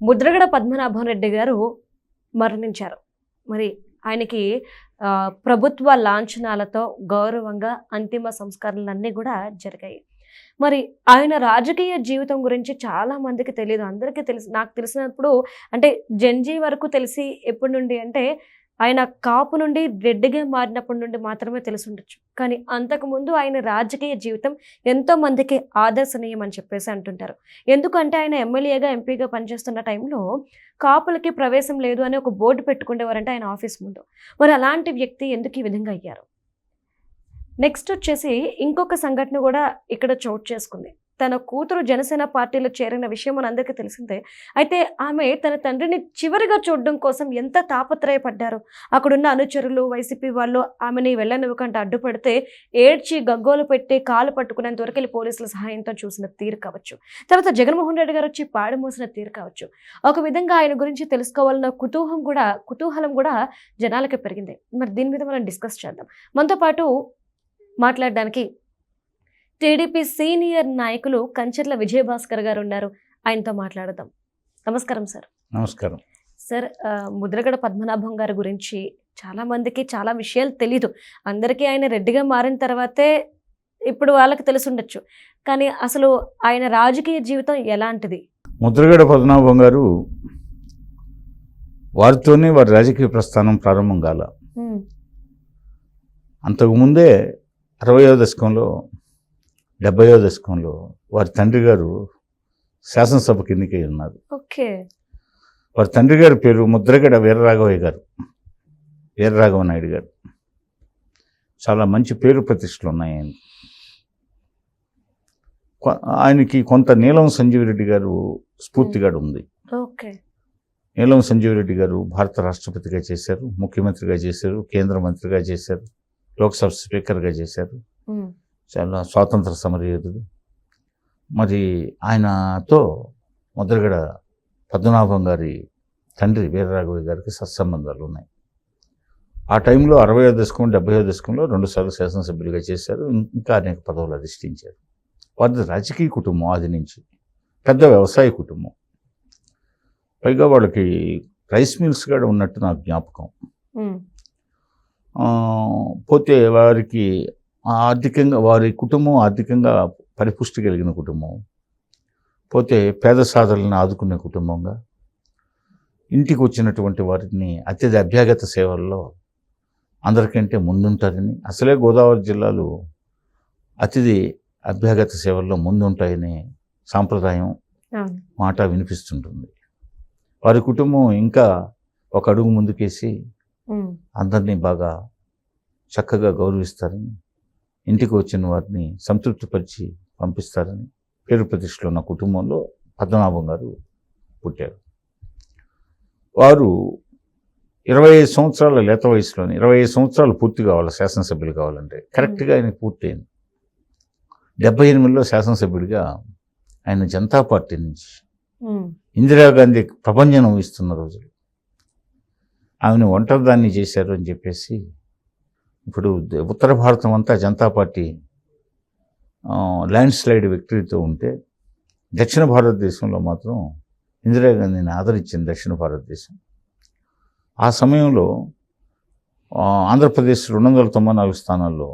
ముద్రగడ పద్మనాభం రెడ్డి గారు మరణించారు. మరి ఆయనకి ప్రభుత్వ లాంఛనాలతో గౌరవంగా అంతిమ సంస్కరణలన్నీ కూడా జరిగాయి. మరి ఆయన రాజకీయ జీవితం గురించి చాలా మందికి తెలియదు. అందరికీ తెలుసు. నాకు తెలిసినప్పుడు అంటే జెన్జీ వరకు తెలిసి ఎప్పటి నుండి అంటే ఆయన కాపు నుండి రెడ్డిగా మారినప్పటి నుండి మాత్రమే తెలిసి ఉండొచ్చు. కానీ అంతకుముందు ఆయన రాజకీయ జీవితం ఎంతో మందికి ఆదర్శనీయం అని చెప్పేసి అంటుంటారు. ఎందుకంటే ఆయన ఎమ్మెల్యేగా ఎంపీగా పనిచేస్తున్న టైంలో కాపులకి ప్రవేశం లేదు అని ఒక బోర్డు పెట్టుకునేవారంటే ఆయన ఆఫీస్ ముందు. మరి అలాంటి వ్యక్తి ఎందుకు ఈ విధంగా అయ్యారు? నెక్స్ట్ వచ్చేసి ఇంకొక సంఘటన కూడా ఇక్కడ చోటు చేసుకుంది. తన కూతురు జనసేన పార్టీలో చేరిన విషయం మనందరికీ తెలిసిందే. అయితే ఆమె తన తండ్రిని చివరిగా చూడడం కోసం ఎంత తాపత్రయపడ్డారు. అక్కడున్న అనుచరులు, వైసీపీ వాళ్ళు ఆమెని వెళ్ళనివ్వకుండా అడ్డుపడితే ఏడ్చి గగ్గోలు పెట్టి కాలు పట్టుకునేంత వరకు వెళ్ళి పోలీసుల సహాయంతో చూసిన తీరు కావచ్చు, తర్వాత జగన్మోహన్ రెడ్డి గారు వచ్చి పాడు మోసిన తీరు కావచ్చు, ఒక విధంగా ఆయన గురించి తెలుసుకోవాలన్న కుతూహలం కూడా జనాలకి పెరిగింది. మరి దీని మీద మనం డిస్కస్ చేద్దాం. మనతో పాటు మాట్లాడడానికి టీడీపీ సీనియర్ నాయకులు కంచర్ల విజయభాస్కర్ గారు ఉన్నారు. ఆయనతో మాట్లాడదాం. నమస్కారం సార్. నమస్కారం సార్. ముద్రగడ పద్మనాభం గారి గురించి చాలా మందికి చాలా విషయాలు తెలీదు. అందరికీ ఆయన రెడ్డిగా మారిన తర్వాతే ఇప్పుడు వాళ్ళకి తెలిసి ఉండొచ్చు. కానీ అసలు ఆయన రాజకీయ జీవితం ఎలాంటిది? ముద్రగడ పద్మనాభం గారు వారితోనే వారి రాజకీయ ప్రస్థానం ప్రారంభం కాల. అంతకుముందే 60వ దశకంలో 70వ దశకంలో వారి తండ్రి గారు శాసనసభకు ఎన్నికై ఉన్నారు. ఓకే. వారి తండ్రి గారి పేరు ముద్రగడ వీరరాఘవయ్య గారు, వీరరాఘవ నాయుడు గారు. చాలా మంచి పేరు ప్రతిష్టలు ఉన్నాయి ఆయన. ఆయనకి కొంత నీలం సంజీవరెడ్డి గారు స్ఫూర్తిగా ఉంది. ఓకే. నీలం సంజీవరెడ్డి గారు భారత రాష్ట్రపతిగా చేశారు, ముఖ్యమంత్రిగా చేశారు, కేంద్ర మంత్రిగా చేశారు, లోక్సభ స్పీకర్గా చేశారు. చాలా స్వాతంత్ర సమరయోధుడు. మరి ఆయనతో ముద్రగడ పద్మనాభం గారి తండ్రి వీరరాఘవయ్య గారికి సత్సంబంధాలు ఉన్నాయి. ఆ టైంలో 60వ దశకం 70వ దశకంలో 2 సార్లు శాసనసభ్యులుగా చేశారు. ఇంకా అనేక పదవులు అధిష్ఠించారు. వారిది రాజకీయ కుటుంబం, ఆది నుంచి పెద్ద వ్యవసాయ కుటుంబం. పైగా వాళ్ళకి రైస్ మిల్స్ కూడా ఉన్నట్టు నాకు జ్ఞాపకం. పోతే వారికి ఆర్థికంగా వారి కుటుంబం ఆర్థికంగా పరిపుష్టి కలిగిన కుటుంబం. పోతే పేద సాధనలను ఆదుకునే కుటుంబంగా ఇంటికి వచ్చినటువంటి వారిని అత్యధిక అభ్యాగత సేవల్లో అందరికంటే ముందుంటారని, అసలే గోదావరి జిల్లాలు అతిథి అభ్యాగత సేవల్లో ముందుంటాయని సాంప్రదాయం మాట వినిపిస్తుంటుంది. వారి కుటుంబం ఇంకా ఒక అడుగు ముందుకేసి అందరినీ బాగా చక్కగా గౌరవిస్తారని, ఇంటికి వచ్చిన వారిని సంతృప్తిపరిచి పంపిస్తారని పేరు ప్రతిష్టలు ఉన్న కుటుంబంలో పద్మనాభం గారు పుట్టారు. వారు 25 సంవత్సరాల లేత వయసులోని 25 సంవత్సరాలు పూర్తి కావాలి శాసనసభ్యులు కావాలంటే. కరెక్ట్గా ఆయనకు పూర్తయింది. 78లో శాసనసభ్యుడిగా ఆయన జనతా పార్టీ నుంచి ఇందిరాగాంధీ ప్రభంజనం ఇస్తున్న రోజులు ఆమెను ఒంటరిదాన్ని చేశారు అని చెప్పేసి ఇప్పుడు ఉత్తర భారతం అంతా జనతా పార్టీ ల్యాండ్ స్లైడ్ విక్టరీతో ఉంటే, దక్షిణ భారతదేశంలో మాత్రం ఇందిరాగాంధీని ఆదరించింది దక్షిణ భారతదేశం. ఆ సమయంలో ఆంధ్రప్రదేశ్ 294 స్థానాల్లో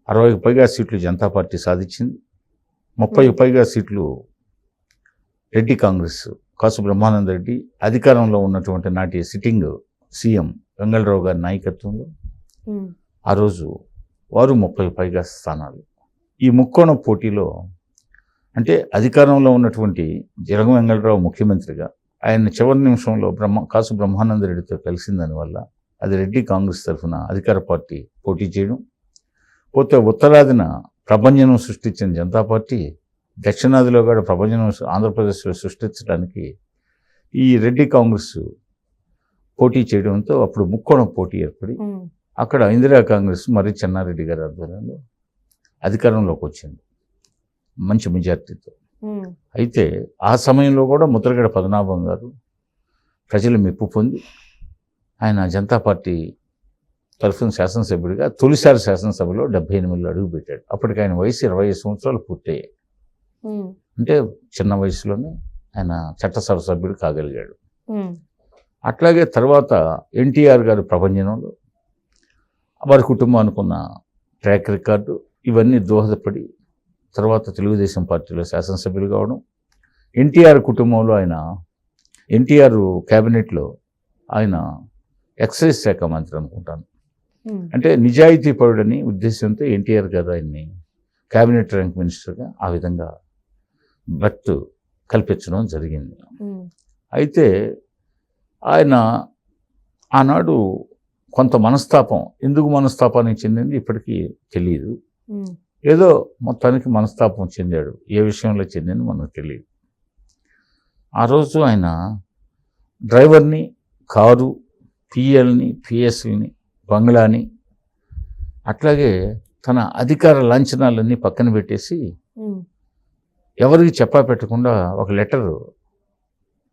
60కి పైగా సీట్లు జనతా పార్టీ సాధించింది. 30కి పైగా సీట్లు రెడ్డి కాంగ్రెస్ కాసు బ్రహ్మానంద రెడ్డి అధికారంలో ఉన్నటువంటి నాటి సిట్టింగ్ సీఎం వెంగళరావు గారి నాయకత్వంలో ఆ రోజు వారు 30కి పైగా స్థానాలు. ఈ ముక్కోణ పోటీలో అంటే అధికారంలో ఉన్నటువంటి జగన్ వెంగళరావు ముఖ్యమంత్రిగా ఆయన చివరి నిమిషంలో కాసు బ్రహ్మానంద రెడ్డితో కలిసిందని అది రెడ్డి కాంగ్రెస్ తరఫున అధికార పార్టీ పోటీ చేయడం. పోతే ఉత్తరాదిన ప్రభంజనం సృష్టించిన జనతా పార్టీ దక్షిణాదిలో కూడా ప్రభంజనం ఆంధ్రప్రదేశ్లో సృష్టించడానికి ఈ రెడ్డి కాంగ్రెస్ పోటీ చేయడంతో అప్పుడు ముక్కోణ పోటీ ఏర్పడి అక్కడ ఇందిరా కాంగ్రెస్ మరి చెన్నారెడ్డి గారి ఆధ్వర్యంలో అధికారంలోకి వచ్చింది మంచి మెజార్టీతో. అయితే ఆ సమయంలో కూడా ముద్రగడ పద్మనాభం గారు ప్రజలు మెప్పు పొంది ఆయన జనతా పార్టీ తరఫున శాసనసభ్యుడిగా తొలిసారి శాసనసభలో 78లో అడుగుపెట్టాడు. అప్పటికి ఆయన వయసు 25 సంవత్సరాలు పూర్తయ్యాయి. అంటే చిన్న వయసులోనే ఆయన చట్టసభ సభ్యుడు కాగలిగాడు. అట్లాగే తర్వాత ఎన్టీఆర్ గారి ప్రభంజనంలో వారి కుటుంబానికి ఉన్న ట్రాక్ రికార్డు ఇవన్నీ దోహదపడి తర్వాత తెలుగుదేశం పార్టీలో శాసనసభ్యులు కావడం, ఎన్టీఆర్ కుటుంబంలో ఆయన ఎన్టీఆర్ క్యాబినెట్లో ఆయన ఎక్సైజ్ శాఖ మంత్రి అనుకుంటాను. అంటే నిజాయితీ పరుడని ఉద్దేశంతో ఎన్టీఆర్ గారు ఆయన్ని క్యాబినెట్ ర్యాంక్ మినిస్టర్గా ఆ విధంగా బర్త్ కల్పించడం జరిగింది. అయితే ఆయన ఆనాడు కొంత మనస్తాపం, ఎందుకు మనస్తాపానికి చెందింది ఇప్పటికీ తెలియదు. ఏదో మొత్తానికి మనస్తాపం చెందాడు. ఏ విషయంలో చెందింది మనకు తెలియదు. ఆ రోజు ఆయన డ్రైవర్ని, కారు, పిఎల్ని, పిఎస్ని, బంగ్లాని, అట్లాగే తన అధికార లాంఛనాలన్నీ పక్కన పెట్టేసి ఎవరికి చెప్పా పెట్టకుండా ఒక లెటరు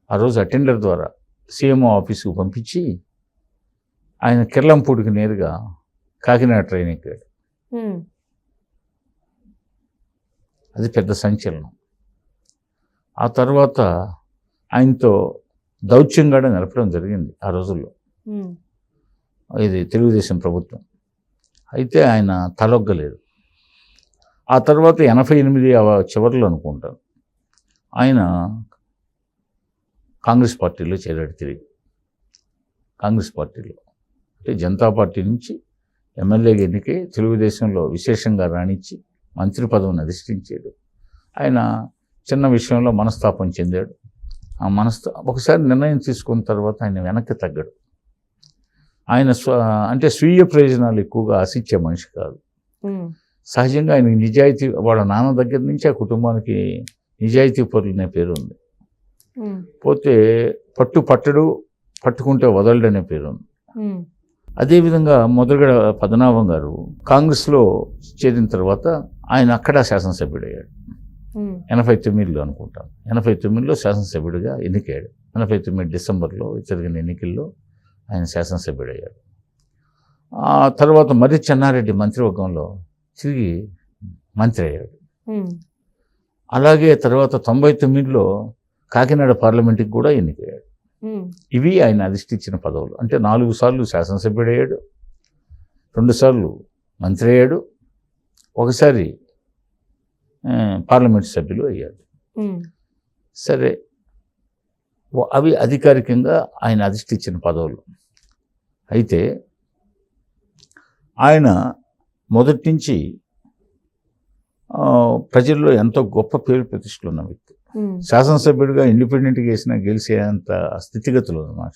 ఆ రోజు అటెండర్ ద్వారా సీఎంఓ ఆఫీసుకు పంపించి ఆయన కిర్లంపూడికి నేరుగా కాకినాడ ట్రైన్ ఎక్కాడు. అది పెద్ద సంచలనం. ఆ తర్వాత ఆయనతో దౌత్యం కూడా నడపడం జరిగింది ఆ రోజుల్లో, ఇది తెలుగుదేశం ప్రభుత్వం. అయితే ఆయన తలొగ్గలేదు. ఆ తర్వాత 88 చివరిలో అనుకుంటాను ఆయన కాంగ్రెస్ పార్టీలో చేరాడు. తిరిగి కాంగ్రెస్ పార్టీలో అంటే జనతా పార్టీ నుంచి ఎమ్మెల్యేగా ఎన్నికై తెలుగుదేశంలో విశేషంగా రాణించి మంత్రి పదవిని అధిష్ఠించాడు. ఆయన చిన్న విషయంలో మనస్తాపం చెందాడు. ఆ ఒకసారి నిర్ణయం తీసుకున్న తర్వాత ఆయన వెనక్కి తగ్గడు. ఆయన అంటే స్వీయ ప్రయోజనాలు ఎక్కువగా ఆశించే మనిషి కాదు. సహజంగా ఆయన నిజాయితీ, వాళ్ళ నాన్న దగ్గర నుంచి ఆ కుటుంబానికి నిజాయితీ పరులు అనే పేరు ఉంది. పోతే పట్టడు, పట్టుకుంటే వదలడు అనే పేరు ఉంది. అదేవిధంగా ముద్రగడ పద్మనాభం గారు కాంగ్రెస్లో చేరిన తర్వాత ఆయన అక్కడ శాసనసభ్యుడయ్యాడు. 89లో అనుకుంటాను, 89లో శాసనసభ్యుడిగా ఎన్నికయ్యాడు. 89 డిసెంబర్లో జరిగిన ఎన్నికల్లో ఆయన శాసనసభ్యుడయ్యాడు. ఆ తర్వాత మర్రి చెన్నారెడ్డి మంత్రివర్గంలో తిరిగి మంత్రి అయ్యాడు. అలాగే తర్వాత 99లో కాకినాడ పార్లమెంట్కి కూడా ఎన్నికయ్యాడు. ఇవి ఆయన అధిష్ఠించిన పదవులు. అంటే 4 సార్లు శాసనసభ్యుడయ్యాడు, 2 సార్లు మంత్రి అయ్యాడు, ఒకసారి పార్లమెంట్ సభ్యులు అయ్యాడు. సరే, అవి అధికారికంగా ఆయన అధిష్ఠించిన పదవులు. అయితే ఆయన మొదటి నుంచి ప్రజల్లో ఎంతో గొప్ప పేరు ప్రతిష్టలు ఉన్న వ్యక్తి. శాసనసభ్యుడిగా ఇండిపెండెంట్గా గెలిచేంత స్థితిగతులు అన్నమాట.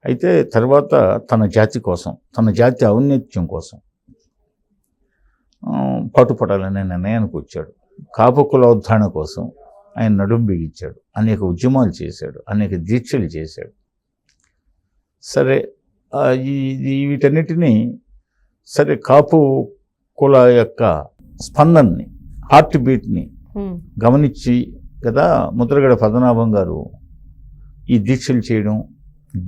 అయితే తర్వాత తన జాతి కోసం, తన జాతి ఔన్నత్యం కోసం పాటుపడాలనే నిర్ణయానికి వచ్చాడు. కాపు కులోద్ధరణ కోసం ఆయన నడుం బిగించాడు, అనేక ఉద్యమాలు చేశాడు, అనేక దీక్షలు చేశాడు. సరే, వీటన్నిటినీ సరే కాపు కుల యొక్క స్పందనని, హార్ట్ బీట్ని గమనించి కదా ముద్రగడ పద్మనాభం గారు ఈ దీక్షలు చేయడం,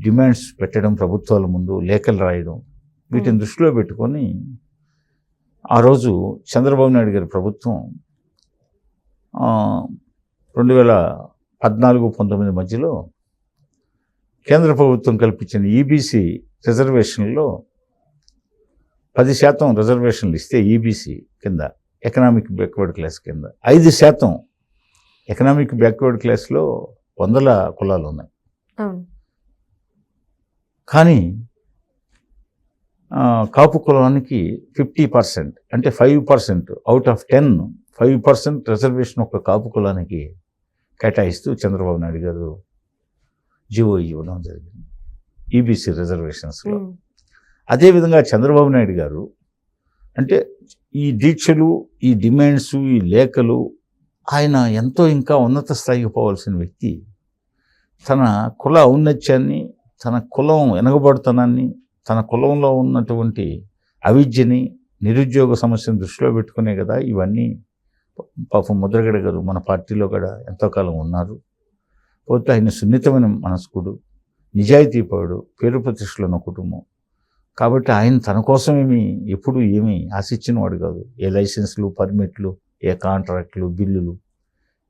డిమాండ్స్ పెట్టడం, ప్రభుత్వాల ముందు లేఖలు రాయడం, వీటిని దృష్టిలో పెట్టుకొని ఆ రోజు చంద్రబాబు నాయుడు గారి ప్రభుత్వం 2014-19 మధ్యలో కేంద్ర ప్రభుత్వం కల్పించిన ఈబీసీ రిజర్వేషన్లో 10% రిజర్వేషన్లు ఇస్తే ఈబీసీ కింద, ఎకనామిక్ బ్యాక్వర్డ్ క్లాస్ కింద 5% ఎకనామిక్ బ్యాక్వర్డ్ క్లాస్లో 100 కులాలు ఉన్నాయి. కానీ కాపు కులానికి 50%, అంటే 5% అవుట్ ఆఫ్ 10, 5% రిజర్వేషన్ ఒక కాపు కులానికి కేటాయిస్తూ చంద్రబాబు నాయుడు గారు జీవో ఇవ్వడం జరిగింది ఈబీసీ రిజర్వేషన్స్లో. అదేవిధంగా చంద్రబాబు నాయుడు గారు అంటే ఈ దీక్షలు, ఈ డిమాండ్స్, ఈ లేఖలు, ఆయన ఎంతో ఇంకా ఉన్నత స్థాయికి పోవాల్సిన వ్యక్తి తన కుల ఔన్నత్యాన్ని, తన కులం వెనకబడుతనాన్ని, తన కులంలో ఉన్నటువంటి అవిద్యని, నిరుద్యోగ సమస్యను దృష్టిలో పెట్టుకునే కదా ఇవన్నీ. పాపం ముద్రగడ గారు మన పార్టీలో కూడా ఎంతో కాలం ఉన్నారు. పోతే ఆయన సున్నితమైన మనస్కుడు, నిజాయితీపరుడు, పేరు ప్రతిష్టలు ఉన్న కుటుంబం. కాబట్టి ఆయన తన కోసం ఎప్పుడు ఏమీ ఆశించిన వాడు కాదు. ఏ లైసెన్స్లు, పర్మిట్లు, ఏ కాంట్రాక్ట్లు, బిల్లులు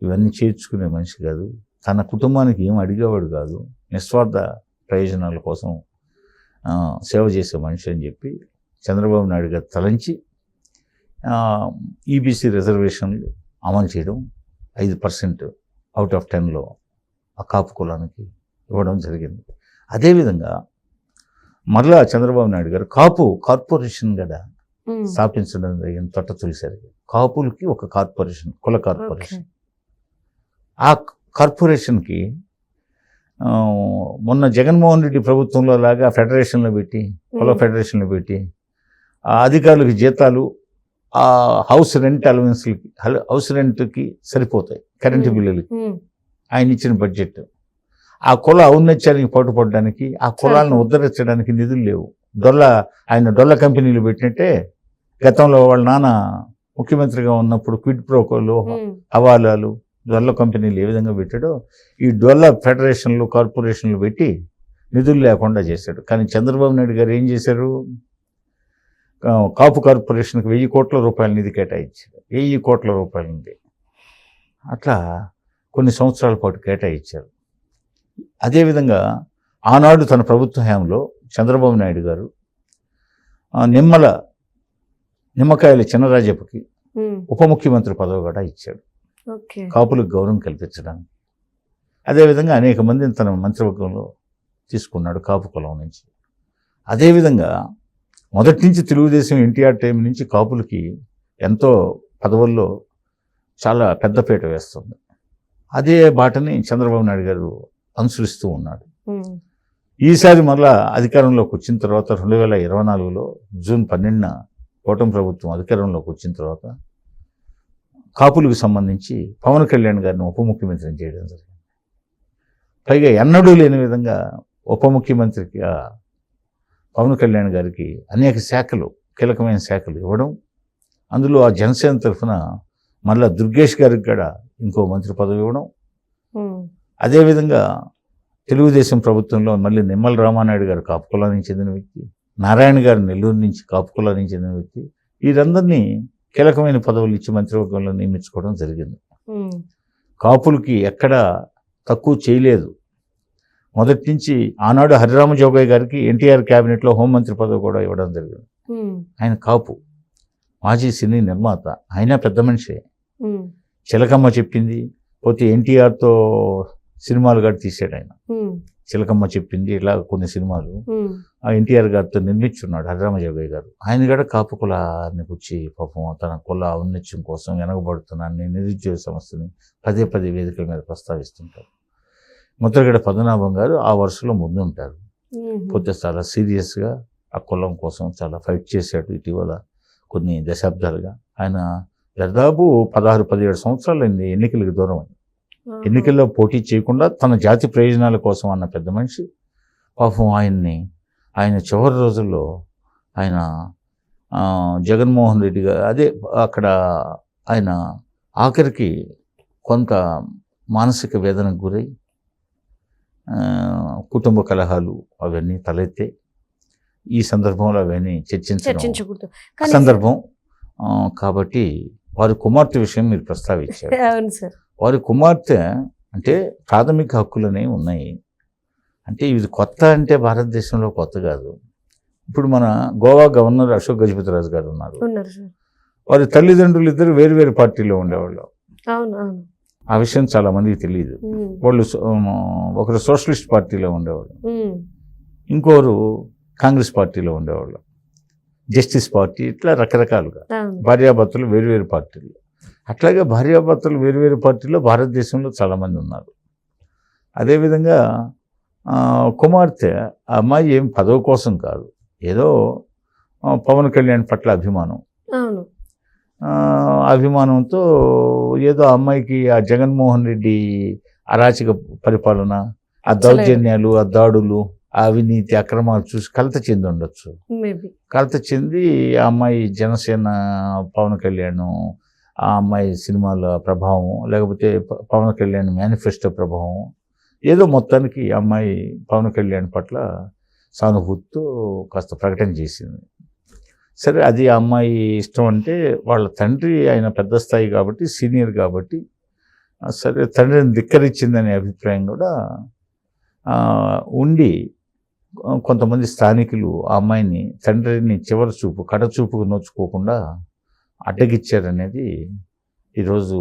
ఇవన్నీ చేర్చుకునే మనిషి కాదు, తన కుటుంబానికి ఏం అడిగేవాడు కాదు, నిస్వార్థ ప్రయోజనాల కోసం సేవ చేసే మనిషి అని చెప్పి చంద్రబాబు నాయుడు గారు తలంచి ఈబీసీ రిజర్వేషన్లు అమలు చేయడం 5% అవుట్ ఆఫ్ 10లో ఆ కాపు కులానికి ఇవ్వడం జరిగింది. అదేవిధంగా మరలా చంద్రబాబు నాయుడు గారు కాపు కార్పొరేషన్ కూడా స్థాపించడం జరిగింది. తొట్ట తొలిసారికి కాపులకి ఒక కార్పొరేషన్, కుల కార్పొరేషన్. ఆ కార్పొరేషన్కి మొన్న జగన్మోహన్ రెడ్డి ప్రభుత్వంలో లాగా ఫెడరేషన్లో పెట్టి, కుల ఫెడరేషన్లో పెట్టి ఆ అధికారులకి జీతాలు ఆ హౌస్ రెంట్ అలవెన్స్లకి, హౌస్ రెంట్కి సరిపోతాయి, కరెంటు బిల్లులకి. ఆయన ఇచ్చిన బడ్జెట్ ఆ కుల ఔన్నత్యానికి పాటుపడడానికి, ఆ కులాలను ఉద్ధరించడానికి నిధులు లేవు. ఆయన డొల్ల కంపెనీలు పెట్టినట్టే గతంలో వాళ్ళ నాన్న ముఖ్యమంత్రిగా ఉన్నప్పుడు క్విడ్ ప్రోకోలు, హవాలాలు, డొల్ల కంపెనీలు ఏ విధంగా పెట్టాడో ఈ డొల్ల ఫెడరేషన్లు, కార్పొరేషన్లు పెట్టి నిధులు లేకుండా చేశాడు. కానీ చంద్రబాబు నాయుడు గారు ఏం చేశారు? కాపు కార్పొరేషన్కి 1000 కోట్ల రూపాయల నిధి కేటాయించారు. 1000 కోట్ల రూపాయల నిధి అట్లా కొన్ని సంవత్సరాల పాటు కేటాయించారు. అదేవిధంగా ఆనాడు తన ప్రభుత్వ హయాంలో చంద్రబాబు నాయుడు గారు నిమ్మకాయల చినరాజప్పకి ఉప ముఖ్యమంత్రి పదవి కూడా ఇచ్చాడు, కాపులకు గౌరవం కల్పించడానికి. అదేవిధంగా అనేక మందిని తన మంత్రివర్గంలో తీసుకున్నాడు కాపు కులం నుంచి. అదేవిధంగా మొదటి నుంచి తెలుగుదేశం ఎన్టీఆర్ టైం నుంచి కాపులకి ఎంతో పదవుల్లో చాలా పెద్దపీట వేస్తుంది. అదే బాటని చంద్రబాబు నాయుడు గారు అనుసరిస్తూ ఉన్నాడు. ఈసారి మళ్ళా అధికారంలోకి వచ్చిన తర్వాత 2024లో జూన్ 12న కూటమి ప్రభుత్వం అధికారంలోకి వచ్చిన తర్వాత కాపులకు సంబంధించి పవన్ కళ్యాణ్ గారిని ఉప ముఖ్యమంత్రిని చేయడం జరిగింది. పైగా ఎన్నడూ లేని విధంగా ఉప ముఖ్యమంత్రికి పవన్ కళ్యాణ్ గారికి అనేక శాఖలు, కీలకమైన శాఖలు ఇవ్వడం, అందులో ఆ జనసేన తరఫున మళ్ళా దుర్గేష్ గారికి కూడా ఇంకో మంత్రి పదవి ఇవ్వడం. అదేవిధంగా తెలుగుదేశం ప్రభుత్వంలో మళ్ళీ నిమ్మల రామానాయుడు గారు కాపు కులానికి చెందిన వ్యక్తి, నారాయణ గారు నెల్లూరు నుంచి కాపు కులానికి చెందిన వ్యక్తి, వీరందరినీ కీలకమైన పదవులు ఇచ్చి మంత్రివర్గంలో నియమించుకోవడం జరిగింది. కాపులకి ఎక్కడా తక్కువ చేయలేదు. మొదటి నుంచి ఆనాడు హరిరామ జోగయ్య గారికి ఎన్టీఆర్ క్యాబినెట్లో హోంమంత్రి పదవి కూడా ఇవ్వడం జరిగింది. ఆయన కాపు, మాజీ సినీ నిర్మాత, ఆయన పెద్ద మనిషే. చిలకమ్మ చెప్పింది, పోతే ఎన్టీఆర్తో సినిమాలు కూడా తీసాడు ఆయన. చిలకమ్మ చెప్పింది, ఇలా కొన్ని సినిమాలు ఆ ఎన్టీఆర్ గారితో నిర్మించున్నాడు హరిరామ జోగయ్య గారు. ఆయన కూడా కాపు కులాన్ని కూర్చి పాపం తన కుల ఔన్నత్యం కోసం వెనకబడుతున్నాన్ని, నిరుద్యోగ సమస్యని పదే పదే వేదికల మీద ప్రస్తావిస్తుంటారు. ముద్రగడ పద్మనాభం గారు ఆ వరుసలో ముందుంటారు. పోతే చాలా సీరియస్గా ఆ కులం కోసం చాలా ఫైట్ చేశాడు. ఇటీవల కొన్ని దశాబ్దాలుగా ఆయన దాదాపు 16-17 సంవత్సరాలైంది ఎన్నికలకు దూరం అయింది. ఎన్నికల్లో పోటీ చేయకుండా తన జాతి ప్రయోజనాల కోసం అన్న పెద్ద మనిషి పాపం ఆయన చివరి రోజుల్లో ఆయన జగన్మోహన్ రెడ్డి గారు అక్కడ ఆయన ఆఖరికి కొంత మానసిక వేదనకు గురై కుటుంబ కలహాలు అవన్నీ తలెత్తే ఈ సందర్భంలో అవన్నీ చర్చించకూడదు సందర్భం కాబట్టి వారి కుమార్తె విషయం మీరు ప్రస్తావించారు. వారి కుమార్తె అంటే ప్రాథమిక హక్కులు అనేవి ఉన్నాయి. అంటే ఇది కొత్త అంటే భారతదేశంలో కొత్త కాదు. ఇప్పుడు మన గోవా గవర్నర్ అశోక్ గజపతిరాజు గారు ఉన్నారు. వారి తల్లిదండ్రులు ఇద్దరు వేరు వేరు పార్టీలో ఉండేవాళ్ళు. ఆ విషయం చాలా మందికి తెలియదు. వాళ్ళు ఒకరు సోషలిస్ట్ పార్టీలో ఉండేవాళ్ళు, ఇంకోరు కాంగ్రెస్ పార్టీలో ఉండేవాళ్ళు, జస్టిస్ పార్టీ, ఇట్లా రకరకాలుగా భార్యాభర్తలు వేరువేరు పార్టీలు. అట్లాగే భార్యాభర్తలు వేరువేరు పార్టీలో భారతదేశంలో చాలామంది ఉన్నారు. అదేవిధంగా కుమార్తె ఆ అమ్మాయి ఏం పదవి కోసం కాదు, ఏదో పవన్ కళ్యాణ్ పట్ల అభిమానంతో ఏదో అమ్మాయికి ఆ జగన్మోహన్ రెడ్డి అరాచక పరిపాలన, ఆ దౌర్జన్యాలు, ఆ దాడులు, ఆ అవినీతి అక్రమాలు చూసి కలత చెంది ఉండొచ్చు. కలత చెంది ఆ అమ్మాయి జనసేన, పవన్ కళ్యాణ్, ఆ అమ్మాయి సినిమాల ప్రభావం, లేకపోతే పవన్ కళ్యాణ్ మేనిఫెస్టో ప్రభావం, ఏదో మొత్తానికి ఆ అమ్మాయి పవన్ కళ్యాణ్ పట్ల సానుభూతితో కాస్త ప్రకటన చేసింది. సరే, అది ఆ అమ్మాయి ఇష్టం అంటే వాళ్ళ తండ్రి ఆయన పెద్ద స్థాయి కాబట్టి, సీనియర్ కాబట్టి సరే తండ్రిని ధిక్కరించిందనే అభిప్రాయం కూడా ఆ, ఉండి కొంతమంది స్థానికులు ఆ అమ్మాయిని తండ్రిని చివరి చూపు కడచూపుకు నోచుకోకుండా అడ్డగిచ్చారనేది ఈరోజు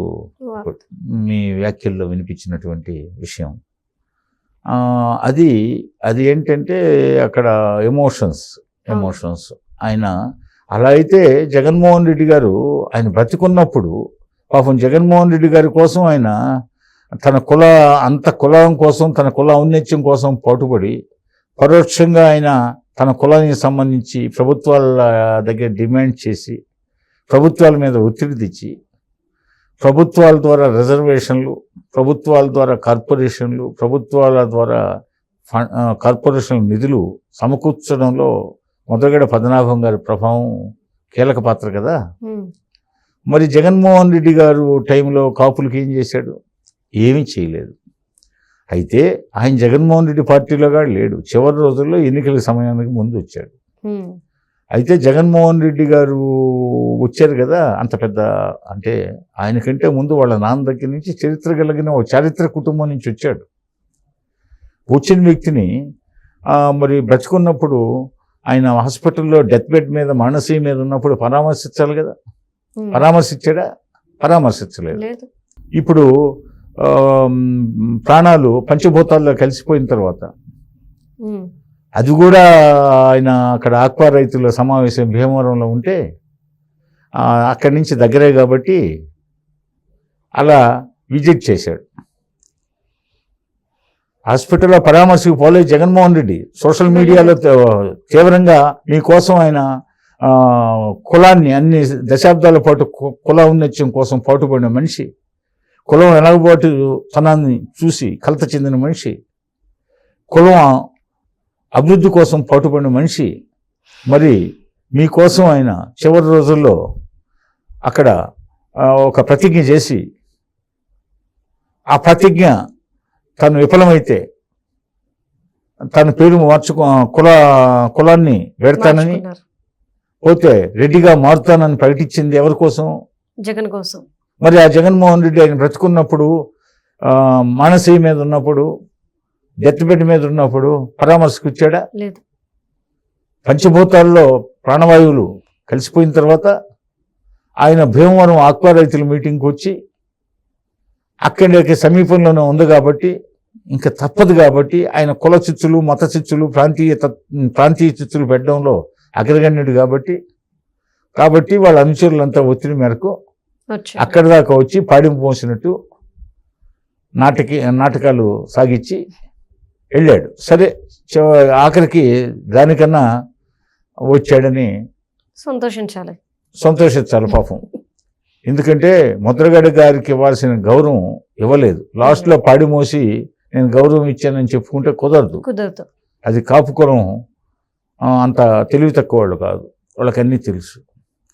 మీ వ్యాఖ్యల్లో వినిపించినటువంటి విషయం. అది అది ఏంటంటే అక్కడ ఎమోషన్స్ ఆయన అలా అయితే జగన్మోహన్ రెడ్డి గారు ఆయన బ్రతికున్నప్పుడు పాపం జగన్మోహన్ రెడ్డి గారి కోసం ఆయన తన కులం కోసం తన కుల ఔన్నత్యం కోసం పాటుపడి పరోక్షంగా ఆయన తన కులానికి సంబంధించి ప్రభుత్వాల దగ్గర డిమాండ్ చేసి ప్రభుత్వాల మీద ఒత్తిడి తెచ్చి ప్రభుత్వాల ద్వారా రిజర్వేషన్లు, ప్రభుత్వాల ద్వారా కార్పొరేషన్లు, ప్రభుత్వాల ద్వారా కార్పొరేషన్ నిధులు సమకూర్చడంలో ముద్రగడ పద్మనాభం గారి ప్రభావం కీలక పాత్ర కదా. మరి జగన్మోహన్ రెడ్డి గారు టైంలో కాపులకి ఏం చేశాడు? ఏమీ చేయలేదు. అయితే ఆయన జగన్మోహన్ రెడ్డి పార్టీలోగా లేడు, చివరి రోజుల్లో ఎన్నికల సమయానికి ముందు వచ్చాడు. అయితే జగన్మోహన్ రెడ్డి గారు వచ్చారు కదా, అంత పెద్ద అంటే ఆయనకంటే ముందు వాళ్ళ నాన్న దగ్గర నుంచి చరిత్ర కలిగిన ఒక చారిత్రక కుటుంబం నుంచి వచ్చాడు. వచ్చిన వ్యక్తిని మరి బ్రతుకున్నప్పుడు ఆయన హాస్పిటల్లో డెత్ బెడ్ మీద మానసీ మీద ఉన్నప్పుడు పరామర్శించాలి కదా. పరామర్శించాడా? పరామర్శించలేదు. ఇప్పుడు ప్రాణాలు పంచభూతాల్లో కలిసిపోయిన తర్వాత అది కూడా ఆయన అక్కడ ఆక్వా రైతుల సమావేశం భీమవరంలో ఉంటే అక్కడి నుంచి దగ్గరే కాబట్టి అలా విజిట్ చేశాడు. హాస్పిటల్లో పరామర్శకు పోలేదు జగన్మోహన్ రెడ్డి. సోషల్ మీడియాలో తీవ్రంగా మీకోసం ఆయన కులాన్ని అన్ని దశాబ్దాల పాటు కుల ఔన్నత్యం కోసం పాటుపడిన మనిషి, కులం ఎలాగబాటు తనాన్ని చూసి కలత చెందిన మనిషి, కులం అభివృద్ధి కోసం పాటుపడిన మనిషి. మరి మీకోసం ఆయన చివరి రోజుల్లో అక్కడ ఒక ప్రతిజ్ఞ చేసి ఆ ప్రతిజ్ఞ తను విఫలమైతే తన పేరు కులాన్ని పెడతానని పోతే రెడ్డిగా మారుతానని ప్రకటించింది ఎవరి కోసం? జగన్ కోసం. మరి ఆ జగన్మోహన్ రెడ్డి ఆయన బ్రతుకున్నప్పుడు మానసీ మీద ఉన్నప్పుడు డెత్ బెడ్ మీద ఉన్నప్పుడు పరామర్శకు వచ్చాడా? లేదు. పంచభూతాల్లో ప్రాణవాయువులు కలిసిపోయిన తర్వాత ఆయన భీమవరం ఆక్వా రైతుల మీటింగ్కి వచ్చి అక్కడికి సమీపంలోనే ఉంది కాబట్టి ఇంకా తప్పదు కాబట్టి ఆయన కుల చిచ్చులు, మత చిచ్చులు, ప్రాంతీయ చిచ్చులు పెట్టడంలో అగ్రగణ్యుడు కాబట్టి వాళ్ళ అనుచరులంతా ఒత్తిడి మేరకు అక్కడి దాకా వచ్చి పాడింపు మోసినట్టు నాటకాలు సాగించి వెళ్ళాడు. సరే ఆఖరికి దానికన్నా వచ్చాడని సంతోషించాలి పాపం. ఎందుకంటే ముద్రగడ గారికి ఇవ్వాల్సిన గౌరవం ఇవ్వలేదు. లాస్ట్లో పాడి మోసి నేను గౌరవం ఇచ్చానని చెప్పుకుంటే కుదరదు. అది కాపు కులం అంత తెలివి తక్కువ వాళ్ళు కాదు, వాళ్ళకి అన్నీ తెలుసు.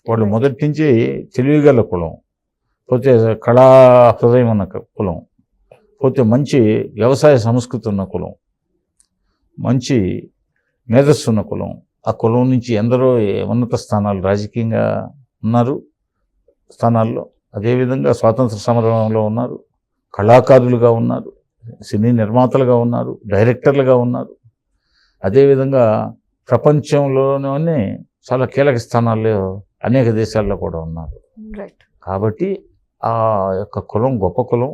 వాళ్ళు మొదటి నుంచి తెలివిగల కులం, పోతే కళా హృదయం ఉన్న కులం, పోతే మంచి వ్యవసాయ సంస్కృతి ఉన్న కులం, మంచి మేధస్సు ఉన్న కులం. ఆ కులం నుంచి ఎందరో ఉన్నత స్థానాలు రాజకీయంగా ఉన్నారు, స్థానాల్లో. అదేవిధంగా స్వాతంత్ర సమరంలో ఉన్నారు, కళాకారులుగా ఉన్నారు, సినీ నిర్మాతలుగా ఉన్నారు, డైరెక్టర్లుగా ఉన్నారు. అదేవిధంగా ప్రపంచంలోనే చాలా కీలక స్థానాల్లో అనేక దేశాల్లో కూడా ఉన్నారు. కాబట్టి ఆ యొక్క కులం గొప్ప కులం.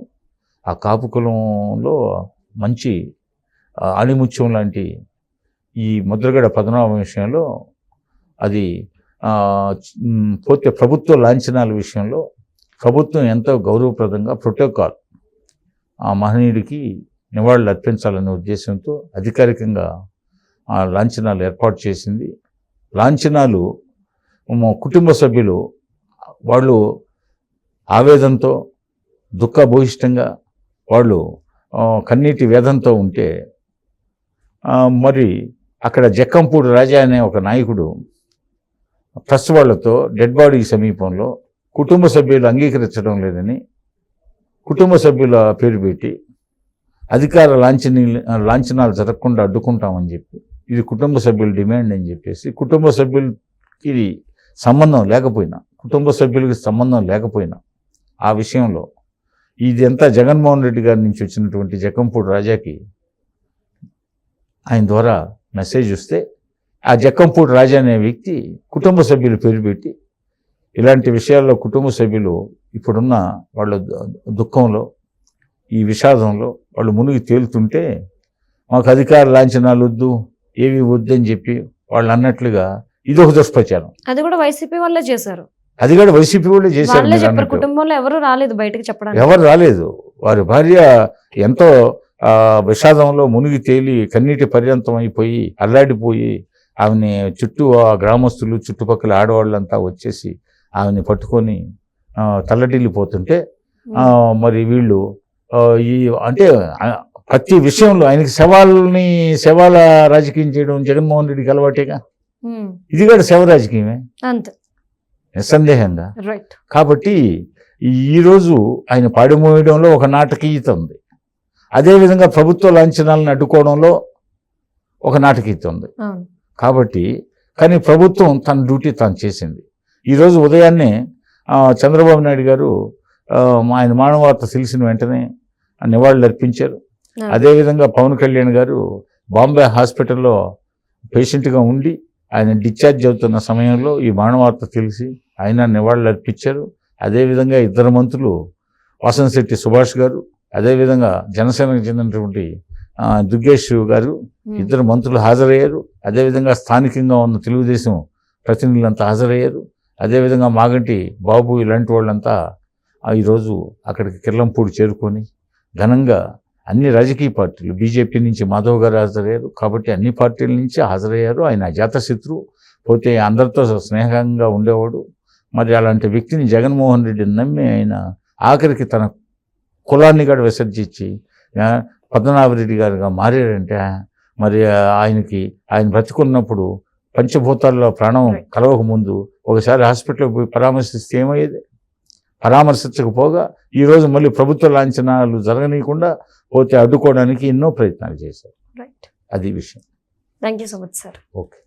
ఆ కాపు కులంలో మంచి ఆణిముత్యం లాంటి ఈ ముద్రగడ పద్మనాభం విషయంలో అది పోతే ప్రభుత్వ లాంఛనాల విషయంలో ప్రభుత్వం ఎంతో గౌరవప్రదంగా ప్రోటోకాల్ ఆ మహనీయుడికి నివాళులు అర్పించాలనే ఉద్దేశంతో అధికారికంగా ఆ లాంఛనాలు ఏర్పాటు చేసింది. లాంఛనాలు కుటుంబ సభ్యులు వాళ్ళు ఆవేదనతో దుఃఖభూయిష్టంగా వాళ్ళు కన్నీటి వేదంతో ఉంటే మరి అక్కడ జక్కంపూడి రాజా అనే ఒక నాయకుడు ప్రెస్ వాళ్లతో డెడ్ బాడీ సమీపంలో కుటుంబ సభ్యులు అంగీకరించడం లేదని కుటుంబ సభ్యుల పేరు పెట్టి అధికార లాంఛనాలు జరగకుండా అడ్డుకుంటామని చెప్పి ఇది కుటుంబ సభ్యుల డిమాండ్ అని చెప్పేసి కుటుంబ సభ్యులకి సంబంధం లేకపోయినా ఆ విషయంలో ఇదంతా జగన్మోహన్ రెడ్డి గారి నుంచి వచ్చినటువంటి జక్కంపూడి రాజాకి ఆయన ద్వారా మెసేజ్ వస్తే ఆ జక్కంపూడి రాజా అనే వ్యక్తి కుటుంబ సభ్యులు పేరు పెట్టి ఇలాంటి విషయాల్లో కుటుంబ సభ్యులు ఇప్పుడున్న వాళ్ళ దుఃఖంలో ఈ విషాదంలో వాళ్ళు మునిగి తేలుతుంటే మాకు అధికార లాంఛనాలు వద్దు ఏవి వద్దని చెప్పి వాళ్ళు అన్నట్లుగా ఇదొక దుష్ప్రచారం. అది కూడా వైసీపీ వాళ్ళే చేశారు. అది కూడా వైసీపీ వాళ్ళే చేశారు. వాళ్ళే చెప్పారు, కుటుంబంలో ఎవరు రాలేదు బయటకు చెప్పడానికి. ఎవరు రాలేదు. వారి భార్య ఎంతో విషాదంలో మునిగి తేలి కన్నీటి పర్యంతం అయిపోయి అల్లాడిపోయి ఆమెని చుట్టూ ఆ గ్రామస్తులు చుట్టుపక్కల ఆడవాళ్ళంతా వచ్చేసి ఆమెని పట్టుకొని తల్లడిల్లిపోతుంటే మరి వీళ్ళు ఈ అంటే ప్రతి విషయంలో ఆయనకి శవాల రాజకీయం చేయడం జగన్మోహన్ రెడ్డికి అలవాటేగా. ఇది కూడా శవ రాజకీయమే అంతే నిస్సందేహంగా. రైట్. కాబట్టి ఈరోజు ఆయన పాడిమోయడంలో ఒక నాటకీయత ఉంది, అదేవిధంగా ప్రభుత్వ లాంఛనాలను అడ్డుకోవడంలో ఒక నాటకీయత ఉంది. కాబట్టి కానీ ప్రభుత్వం తన డ్యూటీ తాను చేసింది. ఈరోజు ఉదయాన్నే చంద్రబాబు నాయుడు గారు ఆయన మానవార్త తెలిసిన వెంటనే నివాళులు అర్పించారు. అదేవిధంగా పవన్ కళ్యాణ్ గారు బాంబే హాస్పిటల్లో పేషెంట్గా ఉండి ఆయన డిశ్చార్జ్ అవుతున్న సమయంలో ఈ మానవార్త తెలిసి ఆయన నివాళులు అర్పించారు. అదేవిధంగా ఇద్దరు మంత్రులు వాసనశెట్టి సుభాష్ గారు, అదేవిధంగా జనసేనకు చెందినటువంటి దుర్గేష్ గారు, ఇద్దరు మంత్రులు హాజరయ్యారు. అదేవిధంగా స్థానికంగా ఉన్న తెలుగుదేశం ప్రతినిధులంతా హాజరయ్యారు. అదేవిధంగా మాగంటి బాబు ఇలాంటి వాళ్ళంతా ఈరోజు అక్కడికి కిర్లంపూడి చేరుకొని ఘనంగా అన్ని రాజకీయ పార్టీలు, బీజేపీ నుంచి మాధవ్ గారు హాజరయ్యారు. కాబట్టి అన్ని పార్టీల నుంచి హాజరయ్యారు. ఆయన అజాతశత్రువు, పోతే అందరితో స్నేహంగా ఉండేవాడు. మరి అలాంటి వ్యక్తిని జగన్మోహన్ రెడ్డిని నమ్మి ఆయన ఆఖరికి తన కులాన్ని కూడా విసర్జించి పద్మనాభరెడ్డి గారుగా మారాడంటే మరి ఆయన బ్రతుకున్నప్పుడు పంచభూతాల్లో ప్రాణం కలవక ముందు ఒకసారి హాస్పిటల్కి పోయి పరామర్శిస్తే ఏమయ్యేది? పరామర్శించకపోగా ఈరోజు మళ్ళీ ప్రభుత్వ లాంఛనాలు జరగనీయకుండా పోతే అడ్డుకోవడానికి ఎన్నో ప్రయత్నాలు చేశారు. రైట్. అది విషయం. Thank you so much sir. Okay.